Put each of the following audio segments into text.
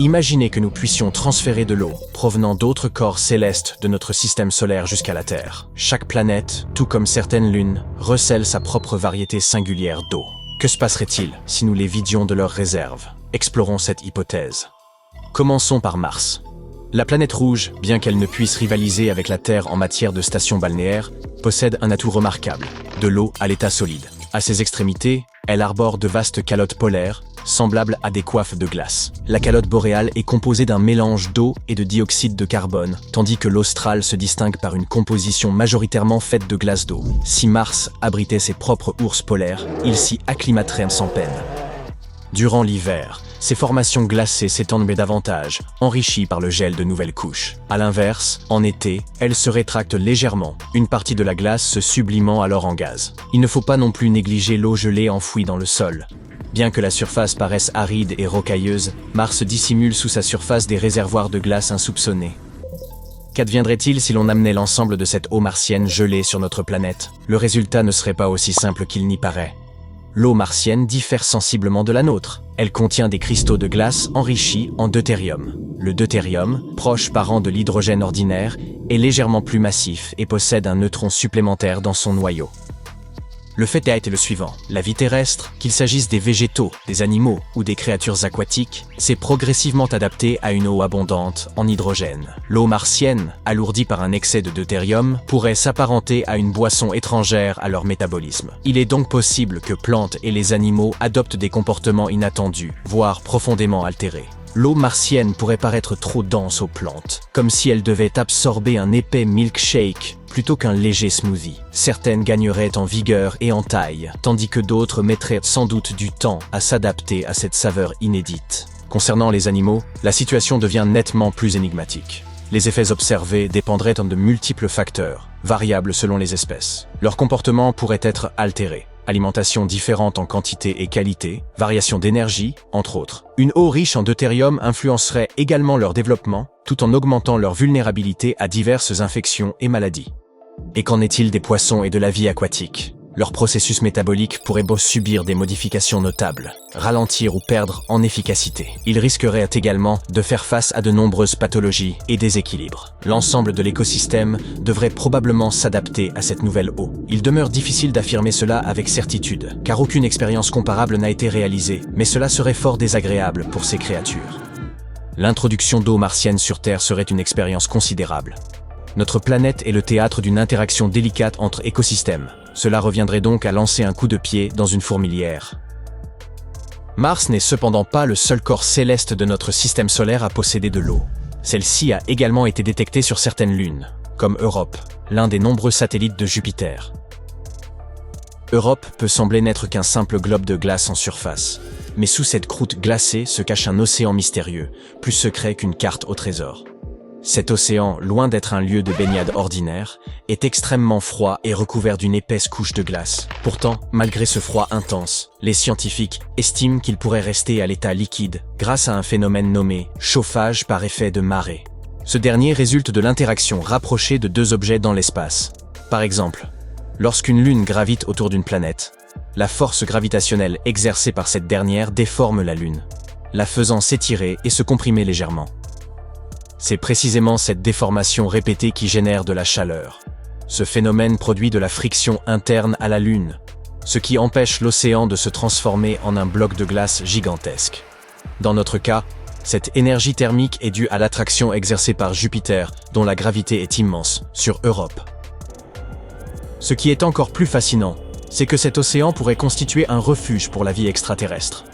Imaginez que nous puissions transférer de l'eau provenant d'autres corps célestes de notre système solaire jusqu'à la Terre. Chaque planète, tout comme certaines lunes, recèle sa propre variété singulière d'eau. Que se passerait-il si nous les vidions de leurs réserves? Explorons cette hypothèse. Commençons par Mars. La planète rouge, bien qu'elle ne puisse rivaliser avec la Terre en matière de station balnéaire, possède un atout remarquable, de l'eau à l'état solide. À ses extrémités, elle arbore de vastes calottes polaires, semblables à des coiffes de glace. La calotte boréale est composée d'un mélange d'eau et de dioxyde de carbone, tandis que l'australe se distingue par une composition majoritairement faite de glace d'eau. Si Mars abritait ses propres ours polaires, il s'y acclimaterait sans peine. Durant l'hiver, ces formations glacées s'étendent davantage, enrichies par le gel de nouvelles couches. À l'inverse, en été, elles se rétractent légèrement, une partie de la glace se sublimant alors en gaz. Il ne faut pas non plus négliger l'eau gelée enfouie dans le sol. Bien que la surface paraisse aride et rocailleuse, Mars dissimule sous sa surface des réservoirs de glace insoupçonnés. Qu'adviendrait-il si l'on amenait l'ensemble de cette eau martienne gelée sur notre planète? Le résultat ne serait pas aussi simple qu'il n'y paraît. L'eau martienne diffère sensiblement de la nôtre. Elle contient des cristaux de glace enrichis en deutérium. Le deutérium, proche parent de l'hydrogène ordinaire, est légèrement plus massif et possède un neutron supplémentaire dans son noyau. Le fait est le suivant. La vie terrestre, qu'il s'agisse des végétaux, des animaux ou des créatures aquatiques, s'est progressivement adaptée à une eau abondante en hydrogène. L'eau martienne, alourdie par un excès de deutérium, pourrait s'apparenter à une boisson étrangère à leur métabolisme. Il est donc possible que plantes et les animaux adoptent des comportements inattendus, voire profondément altérés. L'eau martienne pourrait paraître trop dense aux plantes, comme si elle devait absorber un épais milkshake plutôt qu'un léger smoothie. Certaines gagneraient en vigueur et en taille, tandis que d'autres mettraient sans doute du temps à s'adapter à cette saveur inédite. Concernant les animaux, la situation devient nettement plus énigmatique. Les effets observés dépendraient de multiples facteurs, variables selon les espèces. Leur comportement pourrait être altéré. Alimentation différente en quantité et qualité, variation d'énergie, entre autres. Une eau riche en deutérium influencerait également leur développement, tout en augmentant leur vulnérabilité à diverses infections et maladies. Et qu'en est-il des poissons et de la vie aquatique? Leur processus métabolique pourrait subir des modifications notables, ralentir ou perdre en efficacité. Ils risqueraient également de faire face à de nombreuses pathologies et déséquilibres. L'ensemble de l'écosystème devrait probablement s'adapter à cette nouvelle eau. Il demeure difficile d'affirmer cela avec certitude, car aucune expérience comparable n'a été réalisée, mais cela serait fort désagréable pour ces créatures. L'introduction d'eau martienne sur Terre serait une expérience considérable. Notre planète est le théâtre d'une interaction délicate entre écosystèmes. Cela reviendrait donc à lancer un coup de pied dans une fourmilière. Mars n'est cependant pas le seul corps céleste de notre système solaire à posséder de l'eau. Celle-ci a également été détectée sur certaines lunes, comme Europe, l'un des nombreux satellites de Jupiter. Europe peut sembler n'être qu'un simple globe de glace en surface, mais sous cette croûte glacée se cache un océan mystérieux, plus secret qu'une carte au trésor. Cet océan, loin d'être un lieu de baignade ordinaire, est extrêmement froid et recouvert d'une épaisse couche de glace. Pourtant, malgré ce froid intense, les scientifiques estiment qu'il pourrait rester à l'état liquide grâce à un phénomène nommé chauffage par effet de marée. Ce dernier résulte de l'interaction rapprochée de deux objets dans l'espace. Par exemple, lorsqu'une lune gravite autour d'une planète, la force gravitationnelle exercée par cette dernière déforme la lune, la faisant s'étirer et se comprimer légèrement. C'est précisément cette déformation répétée qui génère de la chaleur. Ce phénomène produit de la friction interne à la Lune, ce qui empêche l'océan de se transformer en un bloc de glace gigantesque. Dans notre cas, cette énergie thermique est due à l'attraction exercée par Jupiter, dont la gravité est immense, sur Europe. Ce qui est encore plus fascinant, c'est que cet océan pourrait constituer un refuge pour la vie extraterrestre.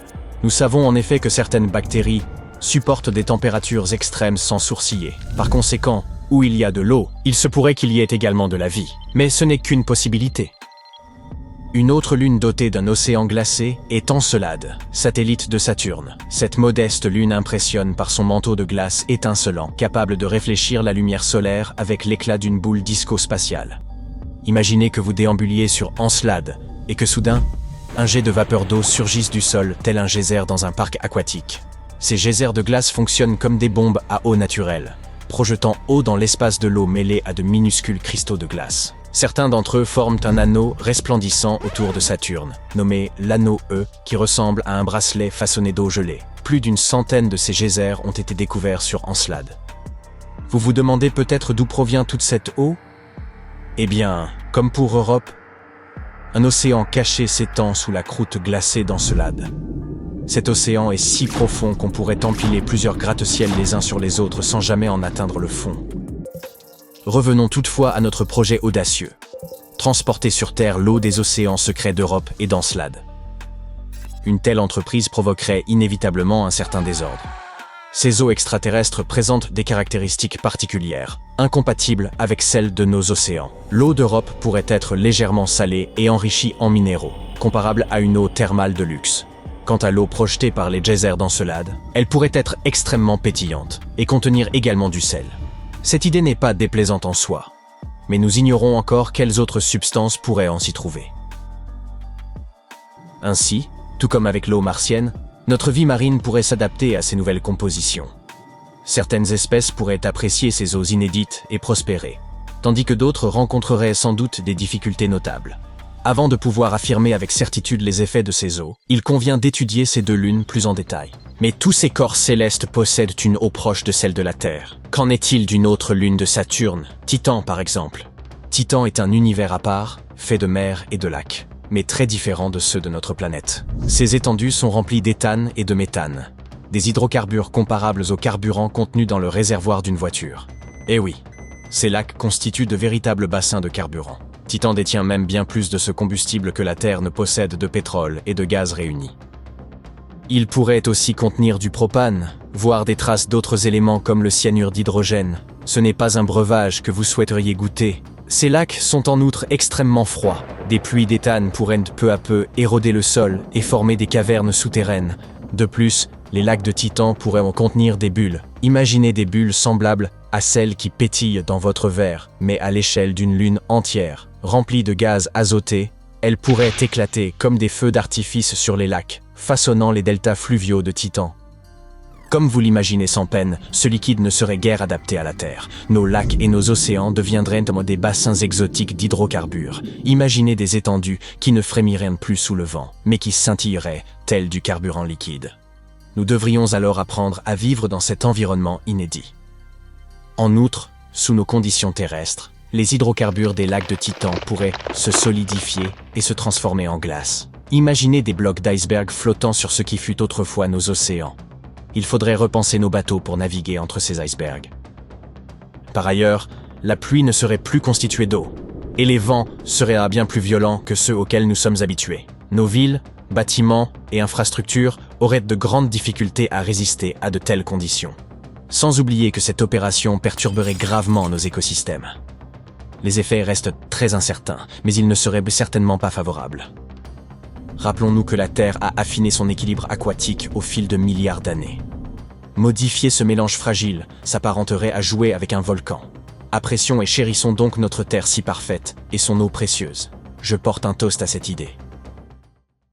Nous savons en effet que certaines bactéries supportent des températures extrêmes sans sourciller. Par conséquent, où il y a de l'eau, il se pourrait qu'il y ait également de la vie. Mais ce n'est qu'une possibilité. Une autre lune dotée d'un océan glacé est Encelade, satellite de Saturne. Cette modeste lune impressionne par son manteau de glace étincelant, capable de réfléchir la lumière solaire avec l'éclat d'une boule disco-spatiale. Imaginez que vous déambuliez sur Encelade et que soudain, un jet de vapeur d'eau surgisse du sol tel un geyser dans un parc aquatique. Ces geysers de glace fonctionnent comme des bombes à eau naturelle, projetant eau dans l'espace de l'eau mêlée à de minuscules cristaux de glace. Certains d'entre eux forment un anneau resplendissant autour de Saturne, nommé l'anneau E, qui ressemble à un bracelet façonné d'eau gelée. Plus d'une centaine de ces geysers ont été découverts sur Encelade. Vous vous demandez peut-être d'où provient toute cette eau? Eh bien, comme pour Europe, un océan caché s'étend sous la croûte glacée d'Encelade. Cet océan est si profond qu'on pourrait empiler plusieurs gratte-ciels les uns sur les autres sans jamais en atteindre le fond. Revenons toutefois à notre projet audacieux. Transporter sur Terre l'eau des océans secrets d'Europe et d'Encelade. Une telle entreprise provoquerait inévitablement un certain désordre. Ces eaux extraterrestres présentent des caractéristiques particulières, incompatibles avec celles de nos océans. L'eau d'Europe pourrait être légèrement salée et enrichie en minéraux, comparable à une eau thermale de luxe. Quant à l'eau projetée par les geysers d'Encelade, elle pourrait être extrêmement pétillante et contenir également du sel. Cette idée n'est pas déplaisante en soi, mais nous ignorons encore quelles autres substances pourraient en s'y trouver. Ainsi, tout comme avec l'eau martienne, notre vie marine pourrait s'adapter à ces nouvelles compositions. Certaines espèces pourraient apprécier ces eaux inédites et prospérer, tandis que d'autres rencontreraient sans doute des difficultés notables. Avant de pouvoir affirmer avec certitude les effets de ces eaux, il convient d'étudier ces deux lunes plus en détail. Mais tous ces corps célestes possèdent une eau proche de celle de la Terre. Qu'en est-il d'une autre lune de Saturne, Titan par exemple? Titan est un univers à part, fait de mer et de lacs, mais très différent de ceux de notre planète. Ces étendues sont remplies d'éthane et de méthane, des hydrocarbures comparables aux carburants contenus dans le réservoir d'une voiture. Eh oui, ces lacs constituent de véritables bassins de carburant. Titan détient même bien plus de ce combustible que la Terre ne possède de pétrole et de gaz réunis. Il pourrait aussi contenir du propane, voire des traces d'autres éléments comme le cyanure d'hydrogène. Ce n'est pas un breuvage que vous souhaiteriez goûter. Ces lacs sont en outre extrêmement froids. Des pluies d'éthane pourraient peu à peu éroder le sol et former des cavernes souterraines. De plus, les lacs de Titan pourraient en contenir des bulles. Imaginez des bulles semblables à celles qui pétillent dans votre verre, mais à l'échelle d'une lune entière. Remplies de gaz azoté, elles pourraient éclater comme des feux d'artifice sur les lacs, façonnant les deltas fluviaux de Titan. Comme vous l'imaginez sans peine, ce liquide ne serait guère adapté à la Terre. Nos lacs et nos océans deviendraient comme des bassins exotiques d'hydrocarbures. Imaginez des étendues qui ne frémiraient plus sous le vent, mais qui scintilleraient, tel du carburant liquide. Nous devrions alors apprendre à vivre dans cet environnement inédit. En outre, sous nos conditions terrestres, les hydrocarbures des lacs de Titan pourraient se solidifier et se transformer en glace. Imaginez des blocs d'iceberg flottant sur ce qui fut autrefois nos océans. Il faudrait repenser nos bateaux pour naviguer entre ces icebergs. Par ailleurs, la pluie ne serait plus constituée d'eau, et les vents seraient bien plus violents que ceux auxquels nous sommes habitués. Nos villes, bâtiments et infrastructures auraient de grandes difficultés à résister à de telles conditions. Sans oublier que cette opération perturberait gravement nos écosystèmes. Les effets restent très incertains, mais ils ne seraient certainement pas favorables. Rappelons-nous que la Terre a affiné son équilibre aquatique au fil de milliards d'années. Modifier ce mélange fragile s'apparenterait à jouer avec un volcan. Apprécions et chérissons donc notre Terre si parfaite et son eau précieuse. Je porte un toast à cette idée.